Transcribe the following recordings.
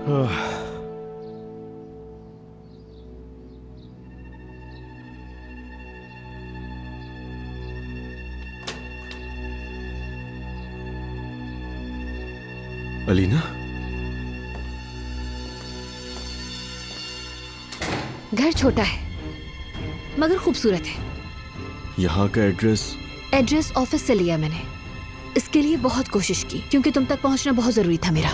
अलीना, घर छोटा है मगर खूबसूरत है। यहाँ का एड्रेस ऑफिस से लिया मैंने। इसके लिए बहुत कोशिश की क्योंकि तुम तक पहुंचना बहुत जरूरी था मेरा।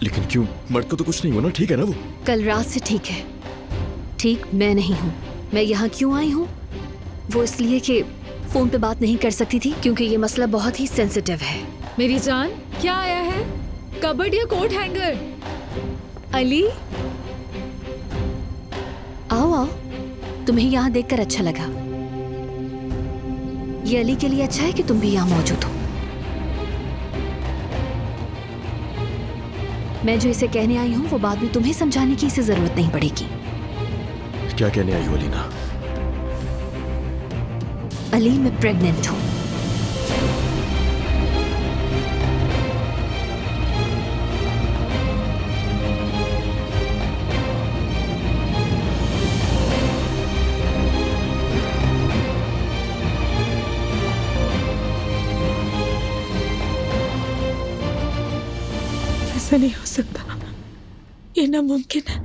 लेकिन क्यों? मर्द को तो कुछ नहीं हुआ ना, ठीक है ना वो? कल रात से ठीक है। ठीक मैं नहीं हूँ। मैं यहाँ क्यों आई हूँ वो इसलिए कि फोन पे बात नहीं कर सकती थी क्योंकि ये मसला बहुत ही सेंसिटिव है। मेरी जान, क्या आया है? कबर्ड या कोट हैंगर? अली, आओ आओ, तुम्हें यहाँ देखकर अच्छा लगा। ये अली के लिए अच्छा है कि तुम भी यहाँ मौजूद हो। मैं जो इसे कहने आई हूँ वो बाद में तुम्हें समझाने की इसे जरूरत नहीं पड़ेगी। क्या कहने आई हो अलीना? अली, मैं प्रेग्नेंट हूँ। ऐसा नहीं हो सकता, ये नामुमकिन है,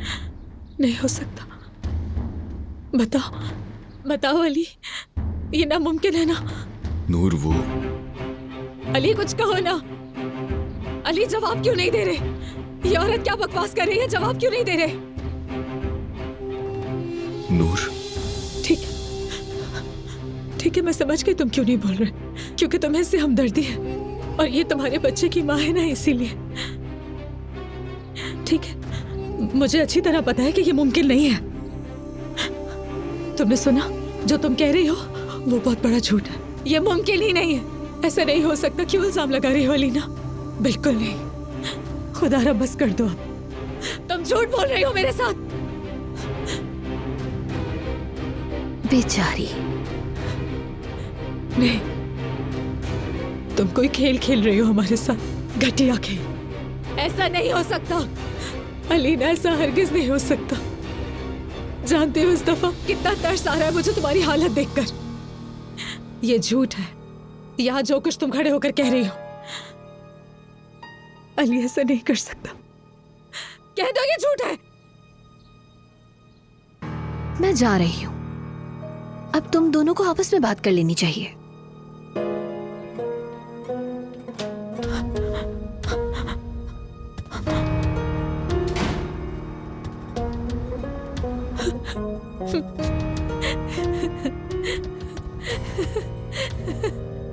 नहीं हो सकता। बताओ बताओ अली, ये नामुमकिन है ना? नूर, वो अली कुछ कहो ना। अली जवाब क्यों नहीं दे रहे? ये औरत क्या बकवास कर रही है? जवाब क्यों नहीं दे रहे? नूर, ठीक है, मैं समझ गई तुम क्यों नहीं बोल रहे, क्योंकि तुम्हें इससे हमदर्दी है और ये तुम्हारे बच्चे की माँ है ना, इसीलिए। ठीक है, मुझे अच्छी तरह पता है कि ये मुमकिन नहीं है। तुमने सुना? जो तुम कह रही हो वो बहुत बड़ा झूठ है। ये मुमकिन ही नहीं है, ऐसा नहीं हो सकता। क्यों इल्जाम लगा रही हो अलीना? बिल्कुल नहीं। खुदा रब बस कर दो अब। तुम झूठ बोल रही हो मेरे साथ। बेचारी। नहीं, तुम कोई खेल खेल रही हो हमारे साथ, घटिया खेल। ऐसा नहीं हो सकता अलीना, ऐसा हरगिज नहीं हो सकता। जानते हो इस दफा कितना तरस आ रहा है मुझे तुम्हारी हालत देखकर। ये झूठ है, यहाँ जो कुछ तुम खड़े होकर कह रही हो। अली ऐसा नहीं कर सकता, कह दो ये झूठ है। मैं जा रही हूँ, अब तुम दोनों को आपस में बात कर लेनी चाहिए।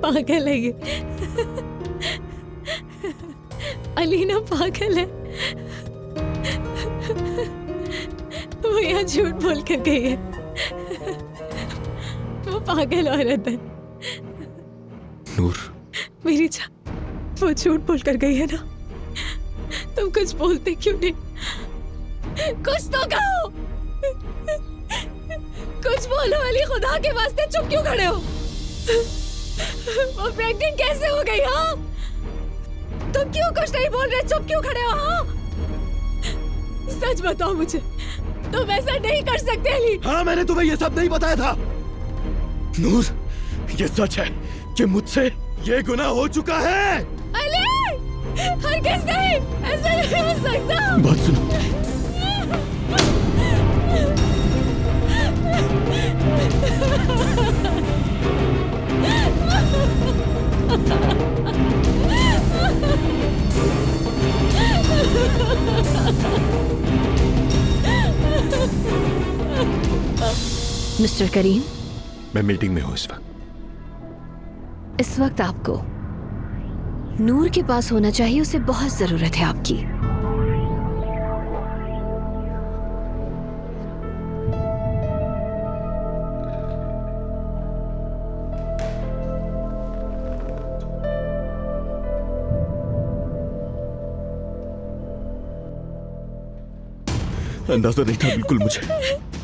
पागल है ये अलीना, पागल है। वो यहाँ झूठ बोल कर गई है। वो पागल औरत है। नूर, मेरी जान, वो झूठ बोल कर गई है ना? तुम कुछ बोलते क्यों नहीं? कुछ तो कहो, कुछ बोलो अली, खुदा के वास्ते चुप क्यों खड़े हो? वो प्रेग्नेंट कैसे हो गई? हाँ, तुम क्यों कुछ नहीं बोल रहे? चुप क्यों खड़े हो? हाँ, सच बताओ मुझे, तुम ऐसा नहीं कर सकते अली। हाँ, मैंने तुम्हें ये सब नहीं बताया था। नूर, ये सच है कि मुझसे ये गुनाह हो चुका है। अली, हरगिज़ नहीं, ऐसा नहीं हो सकता। बात सुनो। मिस्टर करीम, मैं मीटिंग में हूँ इस वक्त। इस वक्त आपको नूर के पास होना चाहिए, उसे बहुत जरूरत है आपकी। अंदाजा नहीं था बिल्कुल मुझे।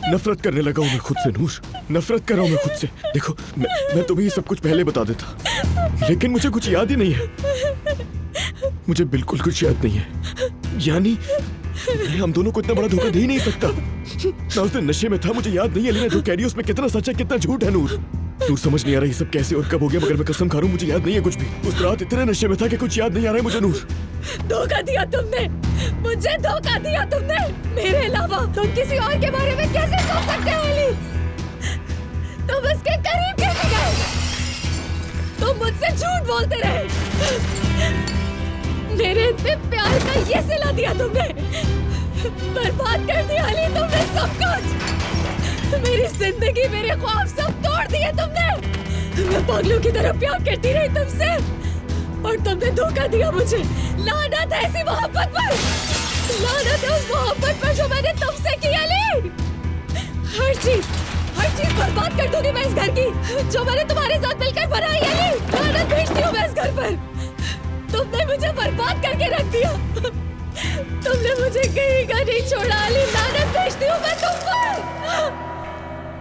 नफरत करने लगा हूं मैं खुद से नूर, नफरत कर रहा हूं मैं खुद से। देखो, मैं तुम्हें ये सब कुछ पहले बता देता, लेकिन मुझे कुछ याद ही नहीं है। मुझे बिल्कुल कुछ याद नहीं है। यानी मैं हम दोनों को इतना बड़ा धोखा दे ही नहीं सकता। मैं उस दिन नशे में था, मुझे याद नहीं है अलीना जो कह रही है उसमें कितना सच है कितना झूठ है। नूर नूर समझ नहीं आ रहा ये सब कैसे और कब हो गया, मगर मैं कसम खा रहा हूँ मुझे याद नहीं है कुछ भी। उस रात इतने नशे में था कि कुछ याद नहीं आ रहा है मुझे। नूर धोखा दिया तुमने मुझे, धोखा दिया तुमने। मेरे अलावा तुम किसी और के बारे में कैसे सोच सकते हो अली? तुम उसके करीब कैसे गए? तुम मुझसे झूठ बोलते रहे। मेरे इतने प्यार का ये सिला दिया तुमने, बर्बाद कर दिया अली तुमने सब कुछ। मेरी जिंदगी मेरे ख्वाब सब तोड़ दिए तुमने। मैं पागलों की तरह प्यार करती रही तुमसे और तुमने धोखा दिया मुझे। लानत है ऐसी मोहब्बत पर, लानत है उस मोहब्बत पर जो मैंने तुमसे की अली। हर चीज बर्बाद कर दूंगी मैं इस घर की जो मैंने तुम्हारे साथ मिलकर बनाई अली। लानत भेजती हूँ मैं इस घर पर। तुमने मुझे बर्बाद करके रख दिया, तुमने मुझे कहीं का नहीं छोड़ा अली। लानत भेजती हूँ मैं तुम पर।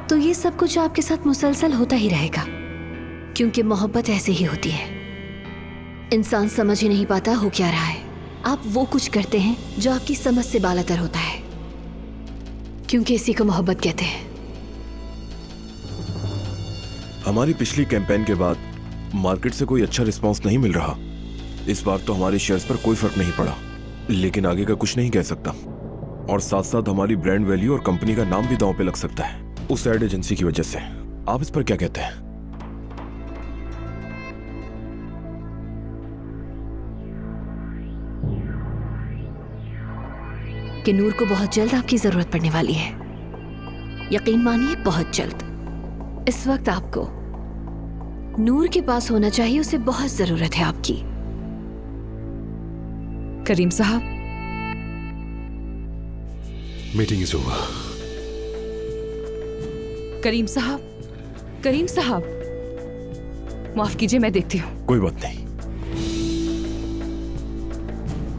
तो ये सब कुछ आपके साथ मुसलसल होता ही रहेगा, क्योंकि मोहब्बत ऐसे ही होती है। इंसान समझ ही नहीं पाता हो क्या रहा है। आप वो कुछ करते हैं जो आपकी समझ से बालातर होता है, क्योंकि इसी को मोहब्बत कहते हैं। हमारी पिछली कैंपेन के बाद मार्केट से कोई अच्छा रिस्पांस नहीं मिल रहा। इस बार तो हमारे शेयर्स पर कोई फर्क नहीं पड़ा, लेकिन आगे का कुछ नहीं कह सकता। और साथ साथ हमारी ब्रांड वैल्यू और कंपनी का नाम भी दांव पे लग सकता है उस एड एजेंसी की वजह से। आप इस पर क्या कहते हैं? कि नूर को बहुत जल्द आपकी जरूरत पड़ने वाली है। यकीन मानिए बहुत जल्द। इस वक्त आपको नूर के पास होना चाहिए, उसे बहुत जरूरत है आपकी। करीम साहब, मीटिंग इज ओवर। करीम साहब, माफ कीजिए मैं देखती हूँ। कोई बात नहीं।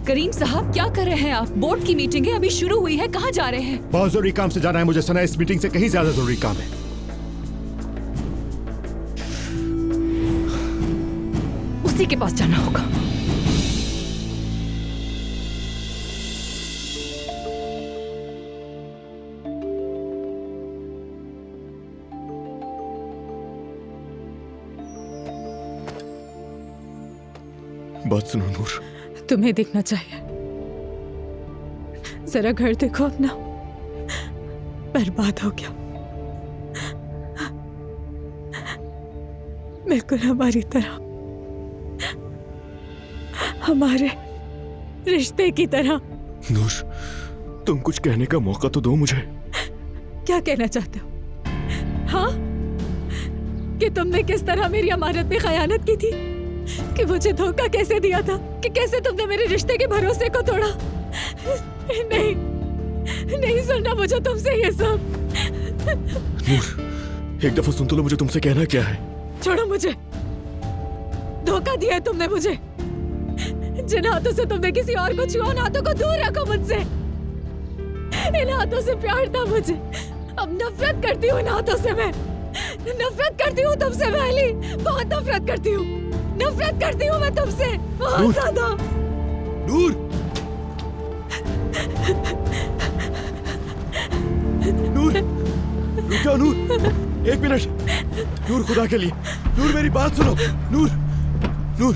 करीम साहब क्या कर रहे हैं आप? बोर्ड की मीटिंग है, अभी शुरू हुई है, कहाँ जा रहे हैं? बहुत जरूरी काम से जाना है मुझे सना, इस मीटिंग से कहीं ज्यादा जरूरी काम है। उसी के पास जाना होगा। बात सुनो नूर, तुम्हें देखना चाहिए, जरा घर देखो अपना, बर्बाद हो गया। बिल्कुल हमारी तरह, हमारे रिश्ते की तरह। नूर तुम कुछ कहने का मौका तो दो मुझे। क्या कहना चाहते हो? हाँ, कि तुमने किस तरह मेरी अमानत में खयानत की थी, कि मुझे धोखा कैसे दिया था, कि कैसे तुमने मेरे रिश्ते के भरोसे को तोड़ा। नहीं, नहीं सुनना मुझे तुमसे ये सब। नूर एक दफा सुन तो लो, मुझे तुमसे कहना क्या है। छोड़ो मुझे, धोखा दिया है तुमने मुझे। जिन हाथों से तुमने किसी और को छुआ, उन हाथों को दूर रखो मुझसे। इन हाथों से प्यार था मुझे, अब नफरत करती हूँ इन हाथों से। मैं नफरत करती हूँ तुमसे मैं अली, बहुत नफरत करती हूँ, नफरत करती हूँ मैं तुमसे बहुत ज्यादा। नूर नूर रुको नूर, एक मिनट। नूर खुदा के लिए, नूर मेरी बात सुनो। नूर नूर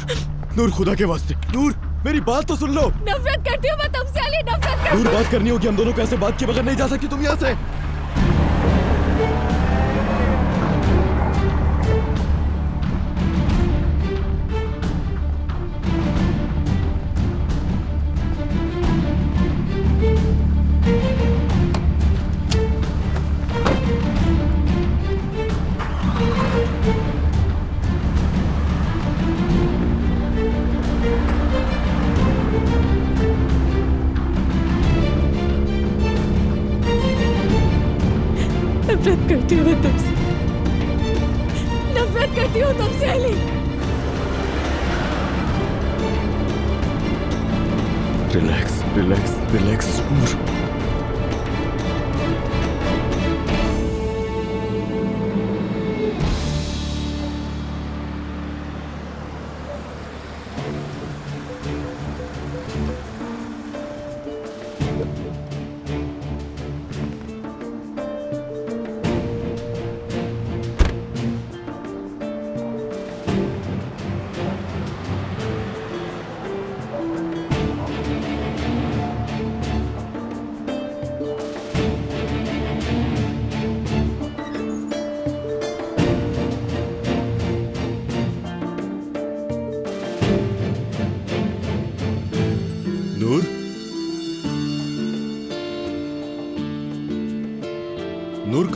नूर खुदा के वास्ते, नूर मेरी बात तो सुन लो। नफरत करती हूँ मैं तुमसे अली, नफरत करती हूँ। नूर बात करनी होगी, हम दोनों को ऐसे बात किए बगैर नहीं जा सकती तुम यहाँ से। नफरत करती हूँ मैं तुमसे, नफरत करती हूँ तुमसे अली। रिलैक्स रिलैक्स रिलैक्स नूर।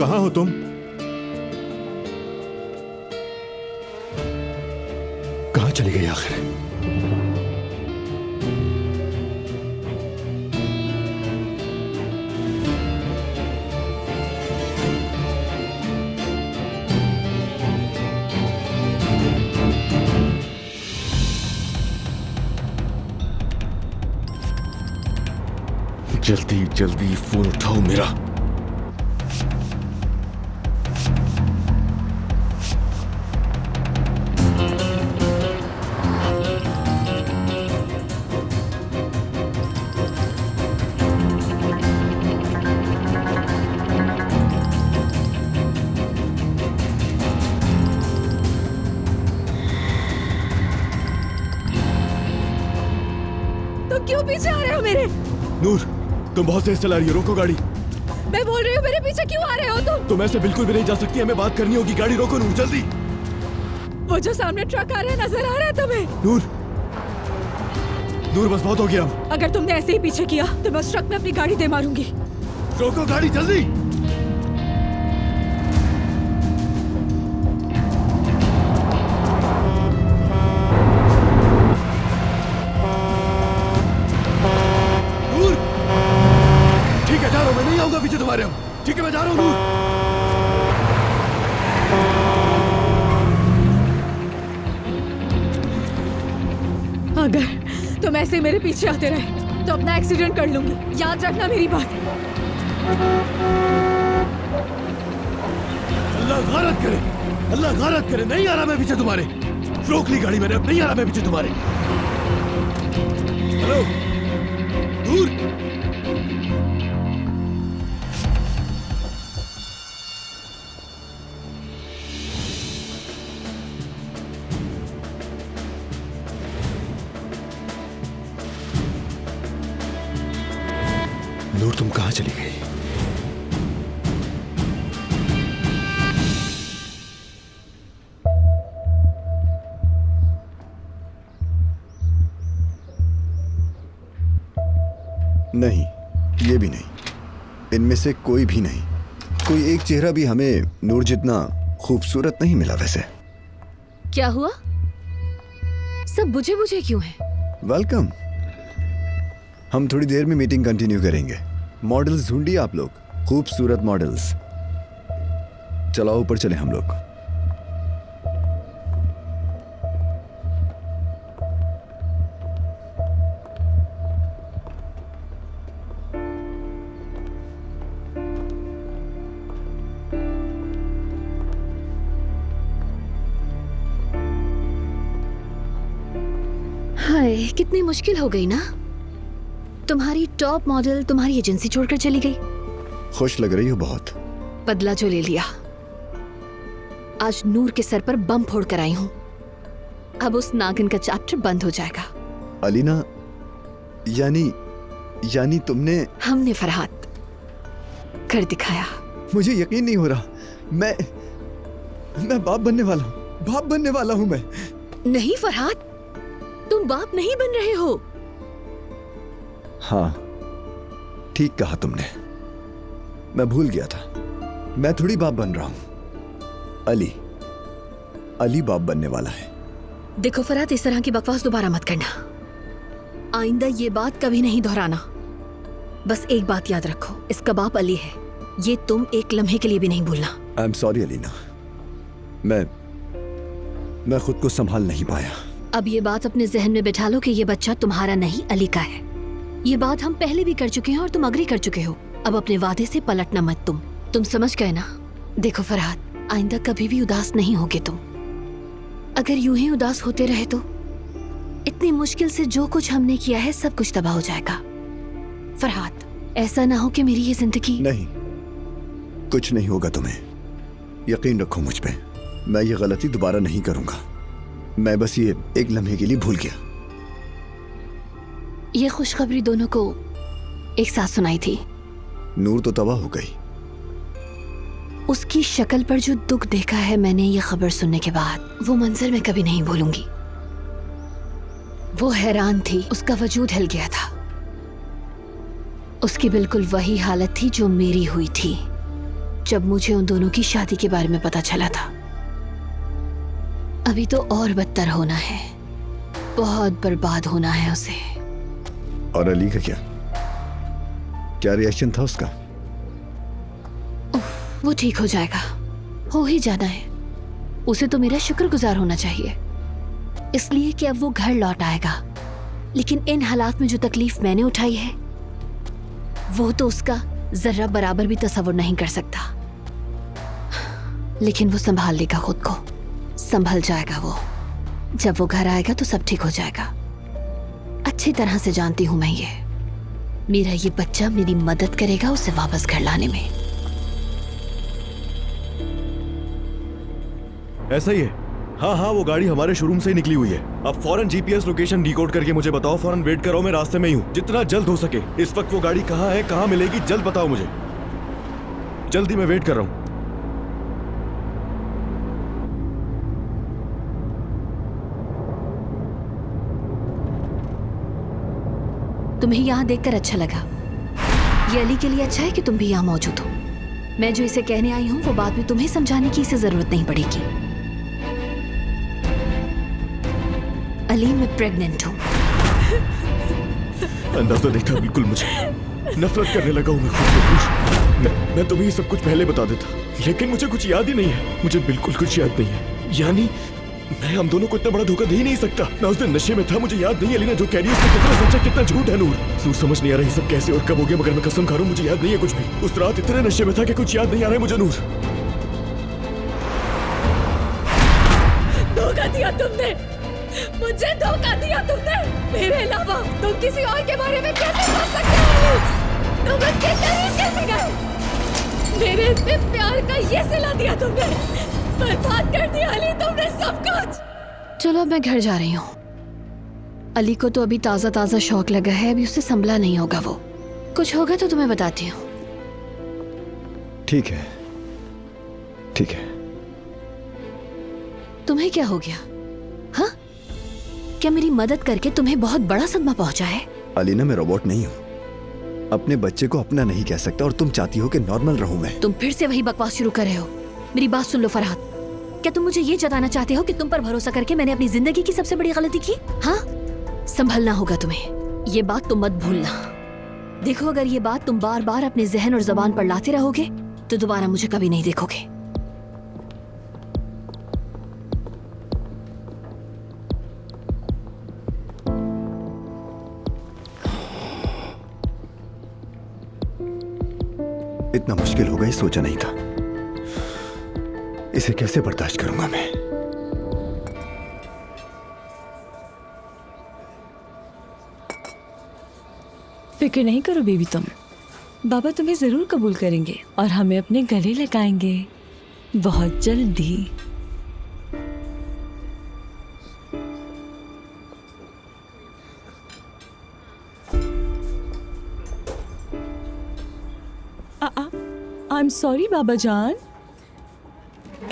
कहाँ हो तुम? कहाँ चली गई आखिर? जल्दी जल्दी फोन उठाओ मेरा। तुम क्यों पीछे आ रहे हो मेरे? नूर, तुम बहुत तेज चला रही हो, रोको गाड़ी। मैं बोल रही हूँ मेरे पीछे क्यों आ रहे हो तुम? तुम ऐसे बिल्कुल भी नहीं जा सकती, हमें बात करनी होगी। गाड़ी रोको नूर, जल्दी। वो जो सामने ट्रक आ रहा है नजर आ रहा है तुम्हें? नूर, नूर बस बहुत हो गया अब। अगर तुमने ऐसे ही पीछे किया तो मैं उस ट्रक में अपनी गाड़ी दे मारूंगी। रोको गाड़ी, जल्दी। नूर, ठीक है, जा रहा हूं, मैं नहीं आऊंगा पीछे तुम्हारे अब। ठीक है, मैं जा रहा हूं नूर। अगर तुम ऐसे मेरे पीछे आते रहे तो अपना एक्सीडेंट कर लूंगी, याद रखना मेरी बात। अल्लाह गारत करे, अल्लाह गारत करे। नहीं आ रहा मैं पीछे तुम्हारे। रोक ली गाड़ी मैंने, अब नहीं आ रहा मैं पीछे तुम्हारे। हेलो दूर। नूर, तुम कहाँ चली गई? नहीं, ये भी नहीं, इनमें से कोई भी नहीं। कोई एक चेहरा भी हमें नूर जितना खूबसूरत नहीं मिला। वैसे क्या हुआ? सब बुझे बुझे क्यों हैं? वेलकम। हम थोड़ी देर में मीटिंग कंटिन्यू करेंगे। मॉडल्स ढूंढिए आप लोग, खूबसूरत मॉडल्स। चलो ऊपर चले हम लोग। हाय, कितनी मुश्किल हो गई ना। तुम्हारी टॉप मॉडल तुम्हारी एजेंसी छोड़कर चली गई। खुश लग रही हो बहुत। बदला जो ले लिया। आज नूर के सर पर बम फोड़ कर आई हूं। अब उस नागिन का चैप्टर बंद हो जाएगा। अलीना, यानी तुमने। हमने फरहाद कर दिखाया। मुझे यकीन नहीं हो रहा। मैं बाप बनने वाला हूँ। बाप बनने वाला हूँ मैं। नहीं फरहाद, तुम बाप नहीं बन रहे हो। हाँ, ठीक कहा तुमने। मैं भूल गया था। मैं थोड़ी बाप बन रहा हूं। अली बाप बनने वाला है। देखो फरहाद, इस तरह की बकवास दोबारा मत करना। आइंदा ये बात कभी नहीं दोहराना। बस एक बात याद रखो, इसका बाप अली है। ये तुम एक लम्हे के लिए भी नहीं भूलना। आई एम सॉरी अलीना, मैं खुद को संभाल नहीं पाया। अब ये बात अपने जहन में बिठा लो कि ये बच्चा तुम्हारा नहीं, अली का है। ये बात हम पहले भी कर चुके हैं और तुम अग्री कर चुके हो। अब अपने वादे से पलटना मत। तुम समझ गए ना? देखो फरहाद, आइंदा कभी भी उदास नहीं होगे तुम। अगर यूं ही उदास होते रहे तो इतनी मुश्किल से जो कुछ हमने किया है सब कुछ तबाह हो जाएगा। फरहाद, ऐसा ना हो कि मेरी ये जिंदगी। नहीं, कुछ नहीं होगा तुम्हें। यकीन रखो मुझ पे। मैं ये गलती दोबारा नहीं करूंगा। मैं बस ये एक लम्हे के लिए भूल गया। ये खुशखबरी दोनों को एक साथ सुनाई थी। नूर तो तबाह हो गई। उसकी शक्ल पर जो दुख देखा है मैंने ये खबर सुनने के बाद, वो मंजर मैं कभी नहीं भूलूंगी। वो हैरान थी, उसका वजूद हिल गया था। उसकी बिल्कुल वही हालत थी जो मेरी हुई थी। जब मुझे उन दोनों की शादी के बारे में पता चला था। अभी तो और बदतर होना है, बहुत बर्बाद होना है उसे। और अली का क्या रिएक्शन था उसका? वो ठीक हो जाएगा, हो ही जाना है। उसे तो मेरा शुक्रगुजार होना चाहिए, इसलिए कि अब वो घर लौट आएगा। लेकिन इन हालात में जो तकलीफ मैंने उठाई है, वो तो उसका जरा बराबर भी तस्वुर नहीं कर सकता। लेकिन वो संभाल लेगा खुद को, संभल जाएगा वो। जब वो घर आएगा तो सब ठीक हो जाएगा। अच्छी तरह से जानती हूं मैं ये। मेरा ये बच्चा मेरी मदद करेगा उसे वापस घर लाने में। ऐसा ही है। हाँ, वो गाड़ी हमारे शोरूम से ही निकली हुई है। अब फौरन जीपीएस लोकेशन डिकोड करके मुझे बताओ। फौरन वेट करो, मैं रास्ते में ही हूँ। जितना जल्द हो सके। इस वक्त वो गाड़ी कहाँ है, कहाँ मिलेगी, जल्द बताओ मुझे। जल्दी, मैं वेट कर रहा हूँ। तुम्हें यहाँ देखकर अच्छा लगा। ये अली के लिए अच्छा है कि तुम भी यहाँ मौजूद हो। मैं जो इसे कहने आई हूँ वो बात भी तुम्हें समझाने की इसे जरूरत नहीं पड़ेगी। अली, मैं प्रेग्नेंट हूँ। अंदाजा नहीं था बिल्कुल मुझे। नफरत करने लगा हूँ मैं खुद से कुछ। मैं तुम्हें सब कुछ पहले बता देता, लेकिन मुझे कुछ याद ही नहीं है। मुझे बिल्कुल कुछ याद नहीं है। यानी मैं हम दोनों को इतना बड़ा धोखा दे ही नहीं सकता। मैं उस दिन नशे में था, मुझे याद नहीं है अलीना जो कह रही है उसमें कितना सच है कितना झूठ है। नूर समझ नहीं आ रहा ये सब कैसे और कब हो गया, मगर मैं कसम खा रहा हूँ मुझे याद नहीं है कुछ भी। उस रात इतने नशे में था कि कुछ याद नहीं आ रहा है मुझे। नूर, धोखा दिया तुमने मुझे, धोखा दिया तुमने। मेरे अलावा तुम किसी और के बारे में कैसे सोच सकते हो? तुम उसके करीब कैसे गए? मेरे इतने प्यार का ये सिला दिया तुमने, बर्बाद कर दिया अली तुमने सब कुछ। चलो अब मैं घर जा रही हूँ। अली को तो अभी ताज़ा ताज़ा शौक लगा है, अभी उसे संभला नहीं होगा। वो कुछ होगा तो तुम्हें बताती हूँ। ठीक है, ठीक है। तुम्हें क्या हो गया? हाँ, क्या मेरी मदद करके तुम्हें बहुत बड़ा सदमा पहुंचा है? अलीना, मैं रोबोट नहीं हूँ। अपने बच्चे को अपना नहीं कह सकता और तुम चाहती हो कि नॉर्मल रहूं मैं। तुम फिर से वही बकवास शुरू कर रहे हो। मेरी बात सुन लो फरहाद, क्या तुम मुझे ये जताना चाहते हो कि तुम पर भरोसा करके मैंने अपनी जिंदगी की सबसे बड़ी गलती की? हाँ, संभलना होगा तुम्हें, ये बात तुम मत भूलना। देखो, अगर ये बात तुम बार बार अपने जहन और जबान पर लाते रहोगे तो दोबारा मुझे कभी नहीं देखोगे। इतना मुश्किल होगा ये सोचा नहीं था। इसे कैसे बर्दाश्त करूंगा मैं? फिक्र नहीं करो बेबी, तुम बाबा तुम्हें जरूर कबूल करेंगे और हमें अपने गले लगाएंगे बहुत जल्दी। आई एम सॉरी बाबा जान,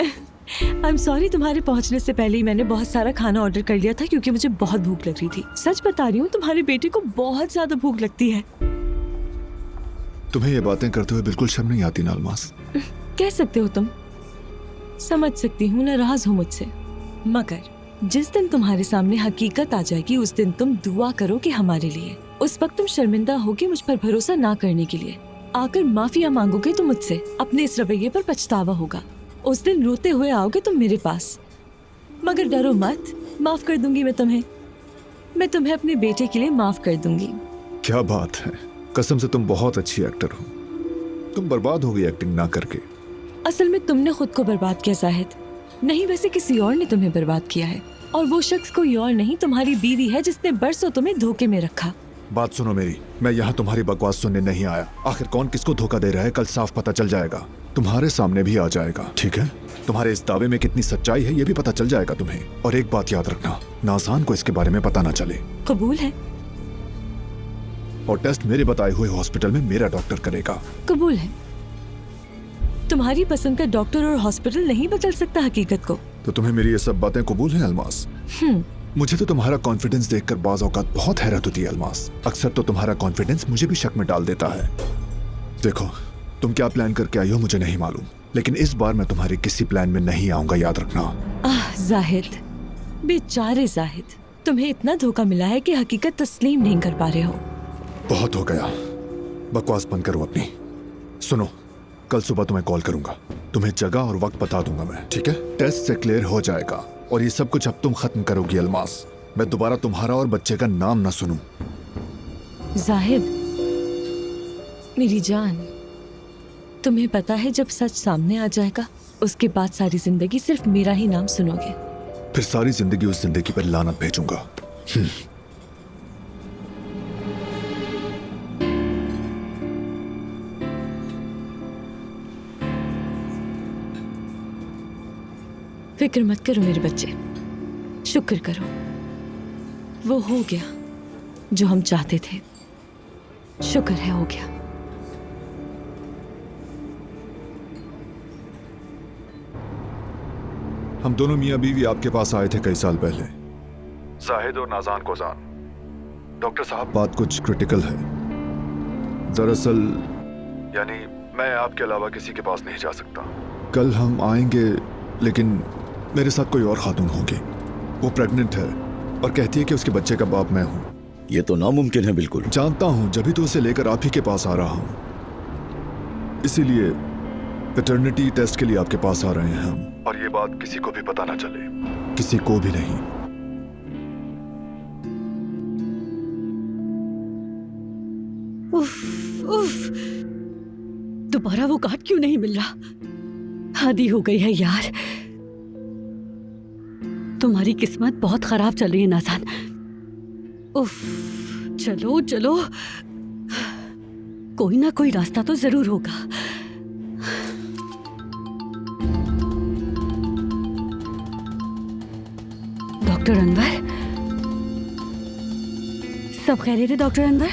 आई एम सॉरी। तुम्हारे पहुंचने से पहले ही मैंने बहुत सारा खाना ऑर्डर कर लिया था क्योंकि मुझे बहुत भूख लग रही थी। सच बता रही हूँ, तुम्हारे बेटे को बहुत ज्यादा भूख लगती है। तुम्हें ये बातें करते हुए बिल्कुल शर्म नहीं आती ना अलमास? कह सकते हो तुम, समझ सकती हूँ, नाराज हो मुझसे। मगर जिस दिन तुम्हारे सामने हकीकत आ जाएगी उस दिन तुम दुआ करो कि हमारे लिए। उस वक्त तुम शर्मिंदा होगी मुझ पर भरोसा ना करने के लिए। आकर माफिया मांगोगे तुम मुझसे, अपने इस रवैये पर पछतावा होगा। उस दिन रोते हुए आओगे तुम मेरे पास। मगर डरो मत, माफ कर दूंगी मैं तुम्हें। मैं तुम्हें अपने बेटे के लिए माफ कर दूंगी। क्या बात है, कसम से तुम बहुत अच्छी एक्टर हो। तुम बर्बाद हो गई एक्टिंग ना करके। असल में तुमने खुद को बर्बाद किया जाहिद, नहीं वैसे किसी और ने तुम्हें बर्बाद किया है। और वो शख्स कोई और नहीं, तुम्हारी बीवी है जिसने बरसों तुम्हें धोखे में रखा। बात सुनो मेरी, मैं यहाँ तुम्हारी बकवास सुनने नहीं आया। आखिर कौन किसको धोखा दे रहा है कल साफ पता चल जाएगा। तुम्हारे सामने भी आ जाएगा, ठीक है? तुम्हारे इस दावे में कितनी सच्चाई है ये भी पता चल जाएगा तुम्हें। और एक बात याद रखना, नाज़ान को इसके बारे में पता ना चले। कबूल है? और टेस्ट मेरे बताए हुए हॉस्पिटल में मेरा डॉक्टर करेगा। कबूल है। तुम्हारी पसंद का डॉक्टर और हॉस्पिटल नहीं बदल सकता हकीकत को। तो तुम्हें मेरी ये सब बातें कबूल हैं अलमास? मुझे तो तुम्हारा कॉन्फिडेंस देखकर बाज़ औक़ात बहुत हैरत होती है अलमास। अक्सर तो तुम्हारा कॉन्फिडेंस मुझे भी शक में डाल देता है। देखो, तुम क्या प्लान करके आई हो मुझे नहीं मालूम, लेकिन इस बार मैं तुम्हारे किसी प्लान में नहीं आऊंगा, याद रखना। जाहिद, बेचारे जाहिद, तुम्हें इतना धोखा मिला है कि हकीकत तस्लीम नहीं कर पा रहे हो। बहुत हो गया, बकवास बंद करो अपनी। सुनो, कल सुबह तुम्हें कॉल करूंगा, तुम्हें जगह और वक्त बता दूंगा मैं, ठीक है? टेस्ट से क्लियर हो जाएगा और ये सब कुछ अब तुम खत्म करोगी अलमास। मैं दोबारा तुम्हारा और बच्चे का नाम ना सुनूं। जाहिद, मेरी जान, तुम्हें पता है जब सच सामने आ जाएगा उसके बाद सारी जिंदगी सिर्फ मेरा ही नाम सुनोगे। फिर सारी जिंदगी उस जिंदगी पर लानत भेजूंगा। फिक्र मत करो मेरे बच्चे, शुक्र करो, वो हो गया जो हम चाहते थे। शुक्र है हो गया। हम दोनों मियाँ बीवी आपके पास आए थे कई साल पहले, जाहिद और नाजान को जान। डॉक्टर साहब, बात कुछ क्रिटिकल है। दरअसल यानी मैं आपके अलावा किसी के पास नहीं जा सकता। कल हम आएंगे, लेकिन मेरे साथ कोई और खातून होगी। वो प्रेग्नेंट है और कहती है कि उसके बच्चे का बाप मैं हूँ। ये तो नामुमकिन है। बिल्कुल जानता हूँ, जब भी तो उसे लेकर आप ही के पास आ रहा हूँ। इसीलिए पैटर्निटी टेस्ट के लिए आपके पास आ रहे हैं हम। और ये बात किसी को भी पता ना चले, किसी को भी नहीं। उफ, उफ, दोबारा वो कार्ड क्यों नहीं मिल रहा? आदी हो गई है यार। तुम्हारी किस्मत बहुत खराब चल रही है नाज़ान। उफ, चलो चलो, कोई ना कोई रास्ता तो जरूर होगा। डॉक्टर अनवर, सब खैरियत है डॉक्टर अनवर?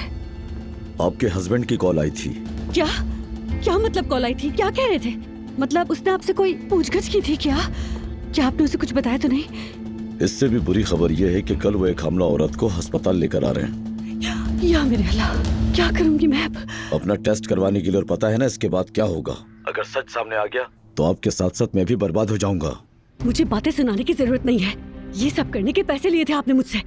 आपके हस्बैंड की कॉल आई थी। क्या क्या मतलब कॉल आई थी? क्या कह रहे थे? मतलब उसने आपसे कोई पूछगछ की थी क्या? क्या आपने उसे कुछ बताया तो नहीं? इससे भी बुरी खबर यह है कि कल वो एक हमला औरत को अस्पताल लेकर आ रहे हैं। या मेरे अल्लाह, क्या करूंगी मैं अब? अपना टेस्ट करवाने के लिए, और पता है ना इसके बाद क्या होगा? अगर सच सामने आ गया तो आपके साथ साथ मैं भी बर्बाद हो जाऊंगा। मुझे बातें सुनाने की जरूरत नहीं है। ये सब करने के पैसे लिए थे आपने मुझसे,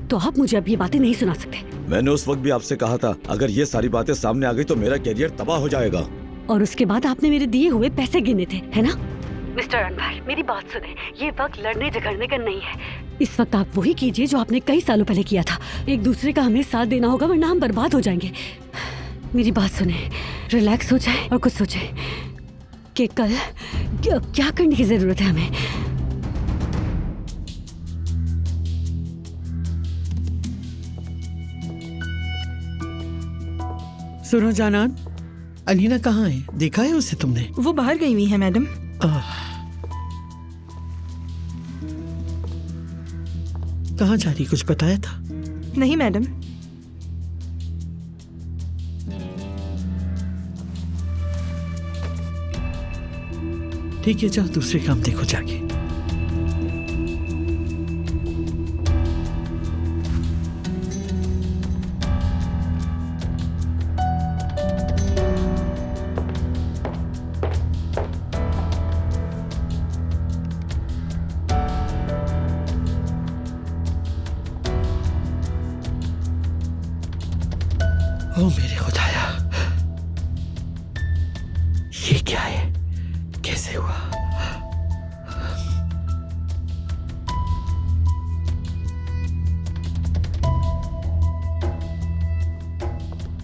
तो आप मुझे अब ये बातें नहीं सुना सकते। मैंने उस वक्त भी आपसे कहा था, अगर ये सारी बातें सामने आ गई तो मेरा करियर तबाह हो जाएगा। और उसके बाद आपने मेरे दिए हुए पैसे गिने थे, है ना? मिस्टर अनवर, मेरी बात सुने, ये वक्त लड़ने झगड़ने का नहीं है। इस वक्त आप वही कीजिए जो आपने कई सालों पहले किया था। एक दूसरे का हमें साथ देना होगा, वरना हम बर्बाद हो जाएंगे। मेरी बात सुने, रिलैक्स हो जाए और कुछ सोचे कि कल क्या करने की जरूरत है हमें। सुनो जानान, अलीना कहाँ है? देखा है उसे तुमने? वो बाहर गई हुई है मैडम। कहाँ जा रही, कुछ बताया था? नहीं मैडम। ठीक है, जाओ दूसरे काम देखो जाके। ओ मेरे खुदाया, ये क्या है? कैसे हुआ?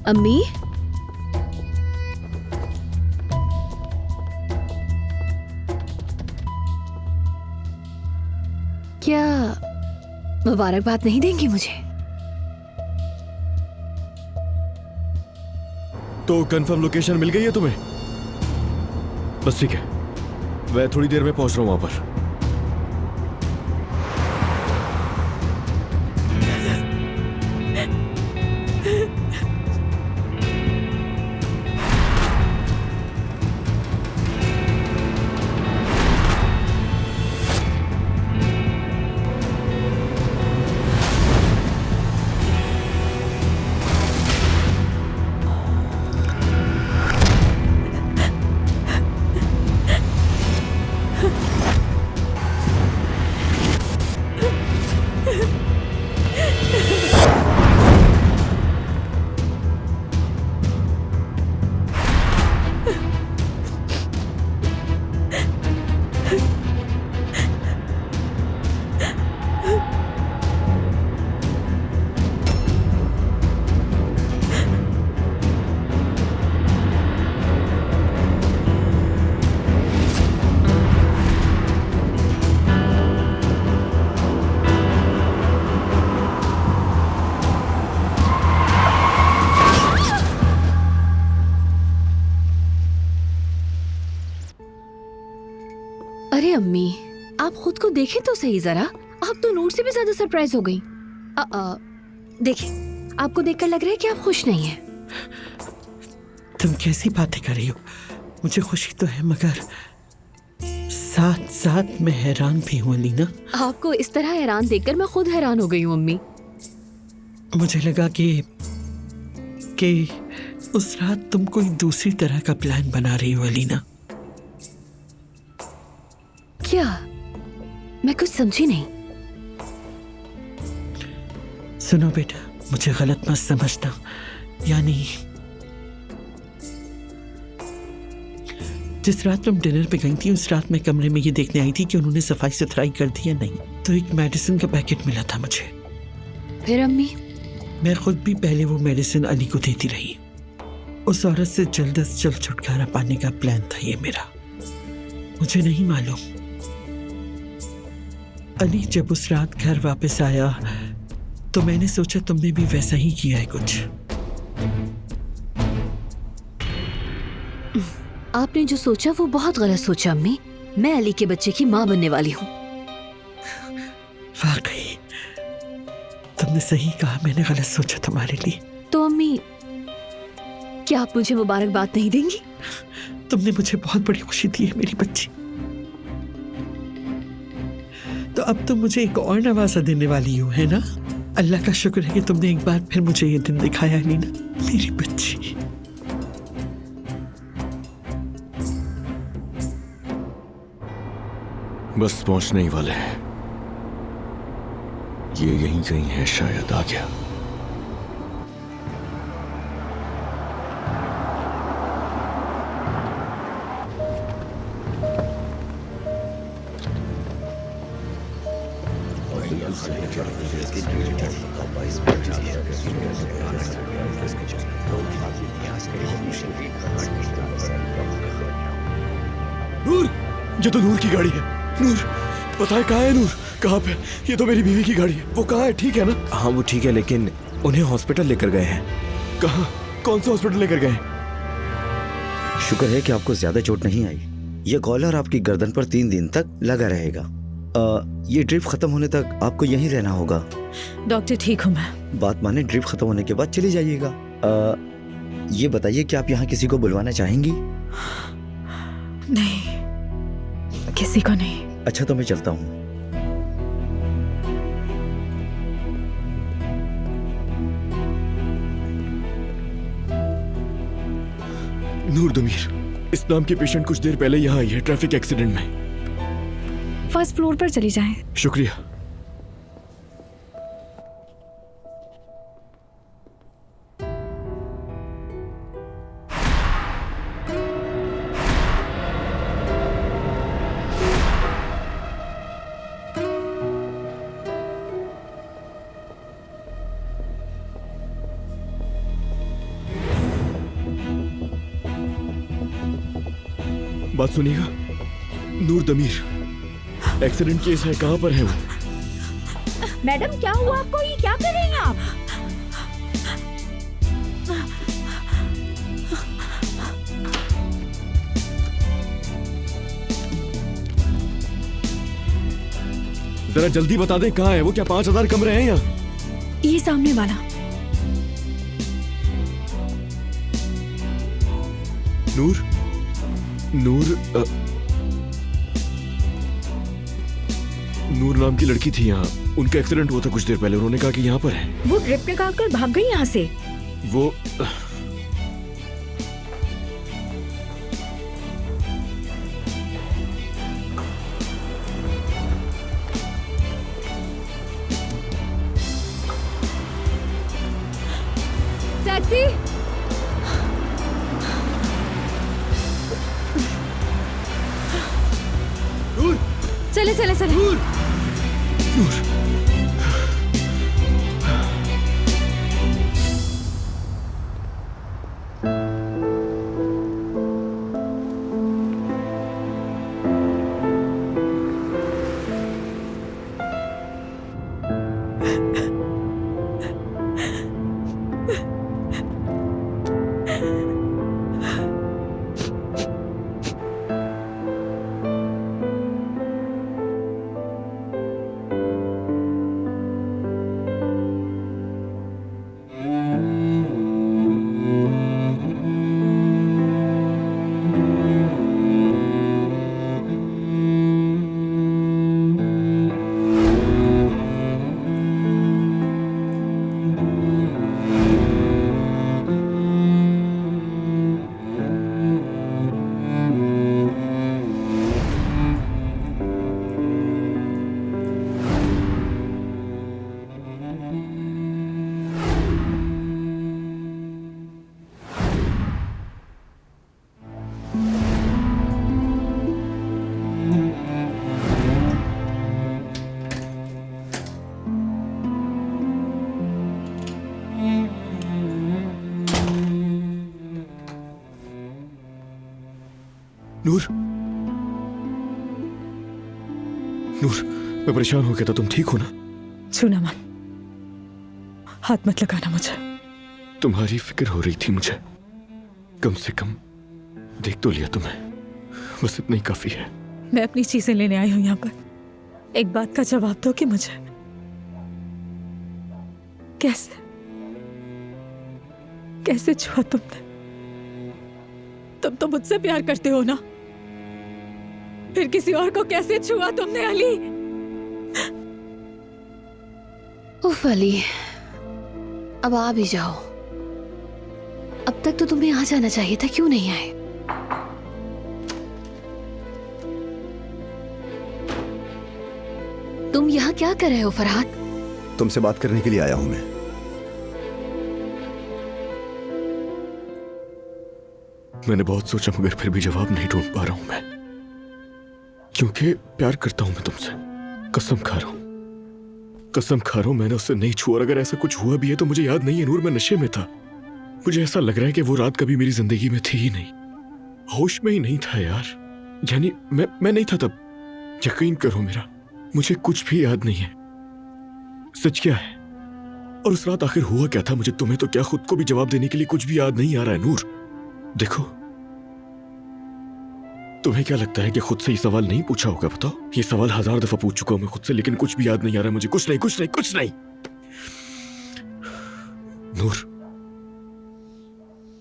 अम्मी, क्या मुबारकबाद नहीं देंगी मुझे? तो कंफर्म लोकेशन मिल गई है तुम्हें? बस ठीक है, मैं थोड़ी देर में पहुंच रहा हूं वहां पर। अम्मी, आप खुद को देखें तो सही जरा। आप तो नूर से भी ज्यादा सरप्राइज हो गई। देखिए, आपको देखकर लग रहा है कि आप खुश नहीं हैं। तुम कैसी बातें कर रही हो? मुझे खुशी तो है, मगर साथ साथ मैं हैरान भी हूँ अलीना। आपको इस तरह हैरान देखकर मैं खुद हैरान हो गई हूँ अम्मी। मुझे लगा कि उस रात तुम कोई दूसरी तरह का प्लान बना रही हो अलीना। क्या? मैं कुछ समझी नहीं। सुनो बेटा, मुझे गलत मत समझना। यानी जिस रात तुम डिनर पे गई थी, उस रात मैं कमरे में ये देखने आई थी कि उन्होंने सफाई सुथराई कर दी या नहीं। तो एक मेडिसिन का पैकेट मिला था मुझे। फिर अम्मी? मैं खुद भी पहले वो मेडिसिन अली को देती रही। उस औरत से जल्द से जल्द छुटकारा पाने का प्लान था ये मेरा। मुझे नहीं मालूम, अली जब उस रात घर वापस आया तो मैंने सोचा तुमने भी वैसा ही किया है कुछ। आपने जो सोचा वो बहुत गलत सोचा अम्मी। मैं अली के बच्चे की माँ बनने वाली हूँ। वाकई तुमने सही कहा, मैंने गलत सोचा तुम्हारे लिए। तो अम्मी, क्या आप मुझे मुबारकबाद नहीं देंगी? तुमने मुझे बहुत बड़ी खुशी दी है मेरी बच्ची। तो अब तुम मुझे एक और नवाजा देने वाली हो, है ना? अल्लाह का शुक्र है कि तुमने एक बार फिर मुझे ये दिन दिखाया अलीना, मेरी बच्ची। बस पहुंचने ही वाले हैं। ये यहीं कहीं है, शायद आ गया। नूर, ये तो नूर की गाड़ी है। नूर, पता है कहाँ है नूर? कहाँ पे? ये तो मेरी बीवी की गाड़ी है। वो कहाँ है? ठीक है ना? हाँ वो ठीक है, लेकिन उन्हें हॉस्पिटल लेकर गए हैं। कहाँ? कौन सा हॉस्पिटल लेकर गए? शुक्र है कि आपको ज्यादा चोट नहीं आई। ये कॉलर आपकी गर्दन पर 3 दिन तक लगा रहेगा। ये ड्रिप खत्म होने तक आपको यहीं रहना होगा। डॉक्टर ठीक हूँ मैं। बात माने, ड्रिप खत्म होने के बाद चली जाइएगा। ये बताइए कि आप यहाँ किसी को बुलवाना चाहेंगी? नहीं, किसी को नहीं। अच्छा तो मैं चलता हूँ। नूर दमीर, इस नाम की पेशेंट कुछ देर पहले यहाँ आई है ट्रैफिक एक्सीडेंट में। फर्स्ट फ्लोर पर चली जाएं। शुक्रिया। बात सुनिएगा। नूर दमीर, एक्सीडेंट केस है, कहाँ पर है वो? मैडम क्या हुआ आपको? ये क्या कर रही हैं आप? जरा जल्दी बता दें कहाँ है वो। क्या 5000 कमरे हैं यहाँ? ये सामने वाला। नूर, नूर नूर नाम की लड़की थी यहाँ। उनका एक्सीडेंट हुआ था कुछ देर पहले। उन्होंने कहा कि यहाँ पर है। वो ड्रिप निकाल कर भाग गई यहाँ से। वो टैक्सी! नूर, चले चले चले। नूर, नूर। नूर, नूर, मैं परेशान हो गया था, तुम ठीक हो ना? छूना मत, हाथ मत लगाना मुझे। तुम्हारी फिक्र हो रही थी मुझे, कम से कम देख तो लिया तुम्हें, बस इतना ही काफी है। मैं अपनी चीजें लेने आई हूं यहाँ पर। एक बात का जवाब दो कि मुझे कैसे कैसे छुआ तुमने? तुम तो मुझसे प्यार करते हो ना, फिर किसी और को कैसे छुआ तुमने अली? उफ अली, अब आ भी जाओ। अब तक तो तुम्हें आ जाना चाहिए था, क्यों नहीं आए? तुम यहाँ क्या कर रहे हो फरहाद? तुमसे बात करने के लिए आया हूं मैं। मैंने बहुत सोचा मगर फिर भी जवाब नहीं ढूंढ पा रहा हूं मैं, क्योंकि प्यार करता हूं मैं तुमसे। कसम खा रहा हूं, कसम खा रहा हूं, मैंने उससे नहीं छुआ। और अगर ऐसा कुछ हुआ भी है तो मुझे याद नहीं है नूर, मैं नशे में था। मुझे ऐसा लग रहा है कि वो रात कभी मेरी जिंदगी में थी ही नहीं, होश में ही नहीं था यार। यानी मैं नहीं था तब, यकीन करो मेरा, मुझे कुछ भी याद नहीं है। सच क्या है? और उस रात आखिर हुआ क्या था? मुझे तुम्हें तो क्या, खुद को भी जवाब देने के लिए कुछ भी याद नहीं आ रहा है नूर। देखो, तुम्हें क्या लगता है कि खुद से ये सवाल नहीं पूछा होगा? बताओ, ये सवाल 1000 दफा पूछ चुका हूं मैं खुद से, लेकिन कुछ भी याद नहीं आ रहा मुझे। कुछ नहीं, कुछ नहीं, कुछ नहीं। नूर,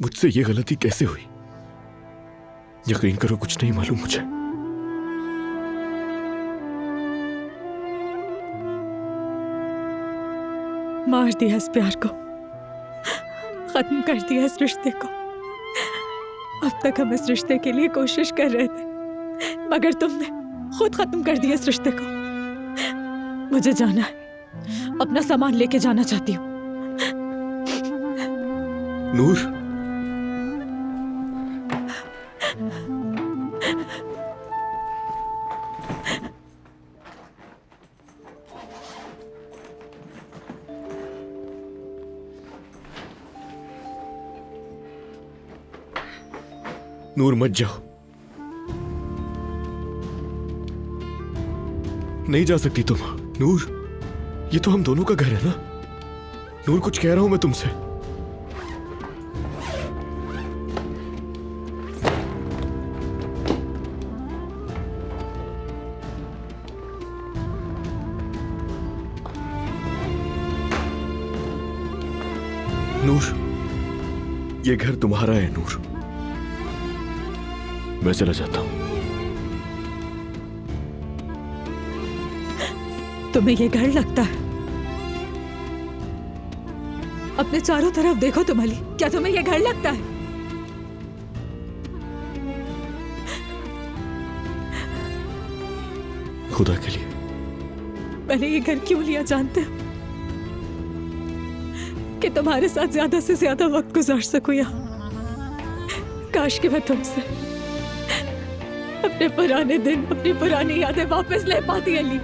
मुझसे ये गलती कैसे हुई? यकीन करो, कुछ नहीं मालूम मुझे। मार दिया इस प्यार को, खत्म कर दिया इस रिश्ते को। अब तक हम इस रिश्ते के लिए कोशिश कर रहे थे, मगर तुमने खुद खत्म कर दिया इस रिश्ते को। मुझे जाना है, अपना सामान लेके जाना चाहती हूँ। नूर, नूर मत जाओ, नहीं जा सकती तुम। नूर, ये तो हम दोनों का घर है ना। नूर, कुछ कह रहा हूं मैं तुमसे। नूर, ये घर तुम्हारा है नूर, मैं चला जाता हूं। तुम्हें ये घर लगता है? अपने चारों तरफ देखो तुम अली, क्या तुम्हें ये घर लगता है? खुदा के लिए मैंने ये घर क्यों लिया जानते हो? कि तुम्हारे साथ ज्यादा से ज्यादा वक्त गुजार सकूं यहाँ। काश कि मैं तुमसे अपने पुराने दिन, अपनी पुरानी यादें वापस ले पाती अली।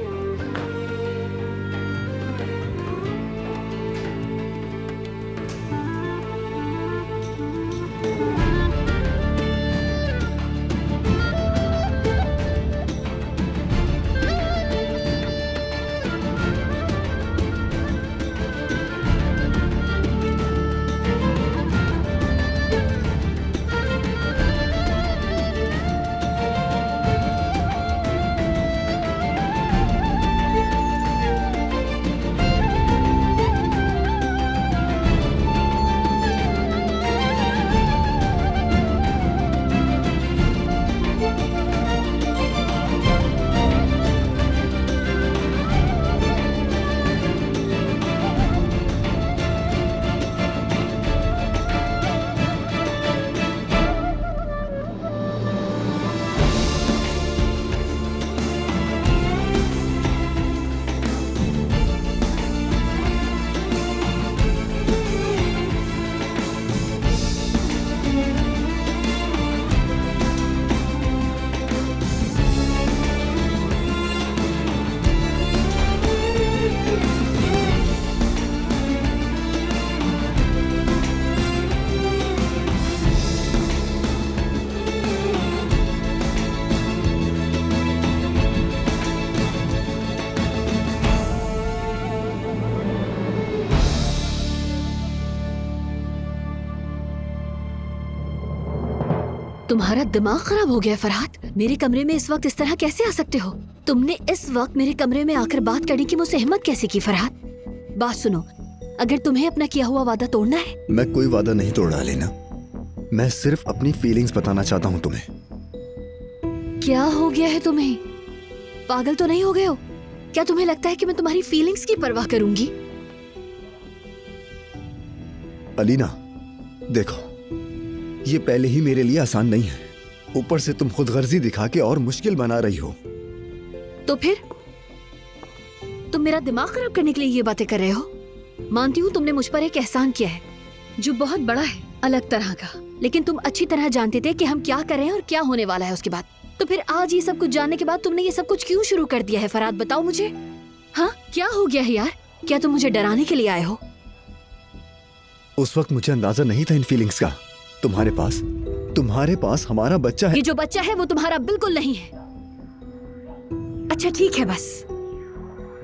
तुम्हारा दिमाग खराब हो गया है फरहाद। मेरे कमरे में इस वक्त इस तरह कैसे आ सकते हो? तुमने इस वक्त मेरे कमरे में आकर बात करने की मुझसे हिम्मत कैसे की फरहाद? बात सुनो, अगर तुम्हें अपना किया हुआ वादा तोड़ना है। मैं कोई वादा नहीं तोड़ रहा लेना, मैं सिर्फ अपनी फीलिंग्स बताना चाहता हूँ तुम्हें। क्या हो गया है तुम्हें? पागल तो नहीं हो गए हो? क्या तुम्हें लगता है कि मैं तुम्हारी फीलिंग्स की परवाह करूंगी? अलीना देखो, ये पहले ही मेरे लिए आसान नहीं है, ऊपर से तुम खुदगर्जी दिखा के और मुश्किल बना रही हो। तो फिर तुम मेरा दिमाग खराब करने के लिए ये बातें कर रहे हो? मानती हूँ तुमने मुझ पर एक एहसान किया है जो बहुत बड़ा है, अलग तरह का, लेकिन तुम अच्छी तरह जानते थे कि हम क्या कर रहे हैं और क्या होने वाला है उसके बाद। तो फिर आज ये सब कुछ जानने के बाद तुमने ये सब कुछ क्यों शुरू कर दिया है फरहाद? बताओ मुझे। हाँ, क्या हो गया है यार? क्या तुम मुझे डराने के लिए आए हो? उस वक्त मुझे अंदाजा नहीं था इन फीलिंग्स का। तुम्हारे पास हमारा बच्चा है। ये जो बच्चा है वो तुम्हारा बिल्कुल नहीं है। अच्छा ठीक है, बस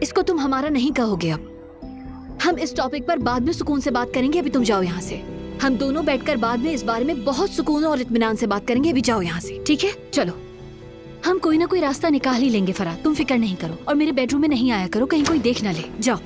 इसको तुम हमारा नहीं कहोगे। अब हम इस टॉपिक पर बाद में सुकून से बात करेंगे। अभी तुम जाओ यहाँ से। हम दोनों बैठकर बाद में इस बारे में बहुत सुकून और इत्मीनान से बात करेंगे। अभी जाओ यहाँ से, ठीक है? चलो, हम कोई ना कोई रास्ता निकाल ही लेंगे फरहाद, तुम फिक्र नहीं करो। और मेरे बेडरूम में नहीं आया करो, कहीं कोई देख ना ले। जाओ।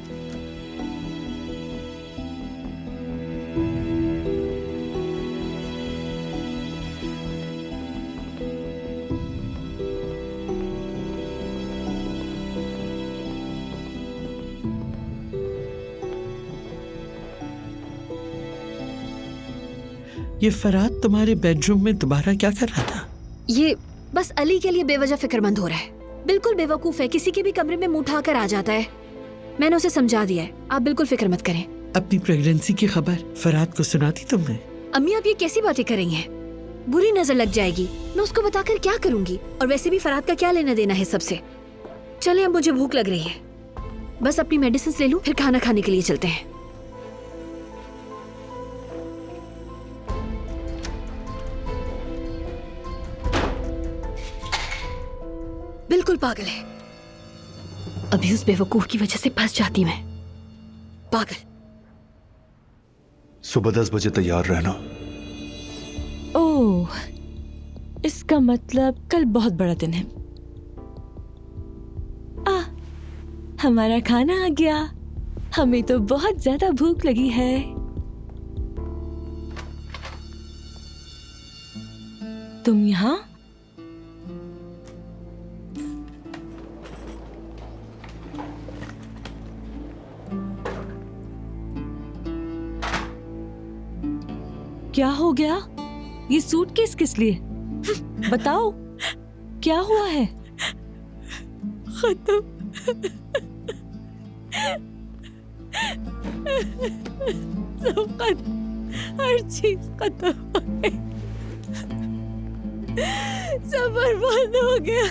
ये फरहाद तुम्हारे बेडरूम में दोबारा क्या कर रहा था? ये बस अली के लिए बेवजह फिक्रमंद हो रहा है। बिल्कुल बेवकूफ है, किसी के भी कमरे में मुंह उठाकर आ जाता है। मैंने उसे समझा दिया है, आप बिल्कुल फिक्र मत करें। अपनी प्रेगनेंसी की खबर फरहाद को सुना दी तुमने? अम्मी आप ये कैसी बातें कर रही हैं? बुरी नजर लग जाएगी। मैं उसको बताकर क्या करूंगी? और वैसे भी फरहाद का क्या लेना देना है सबसे। चले, अब मुझे भूख लग रही है, बस अपनी मेडिसिन ले लूं, फिर खाना खाने के लिए चलते हैं। बिल्कुल पागल है। अभी उस बेवकूफ की वजह से फंस जाती मैं। पागल। सुबह 10 बजे तैयार रहना। ओह, इसका मतलब कल बहुत बड़ा दिन है। हमारा खाना आ गया। हमें तो बहुत ज्यादा भूख लगी है। तुम यहाँ? क्या हो गया? ये सूटकेस किस लिए? बताओ, क्या हुआ है? खत्म। सब खत्म, हर चीज खत्म हो गई, सब बर्बाद हो गया।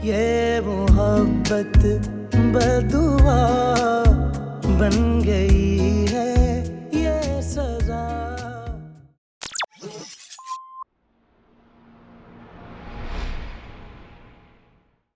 ये मोहब्बत बदुआ बन गई है।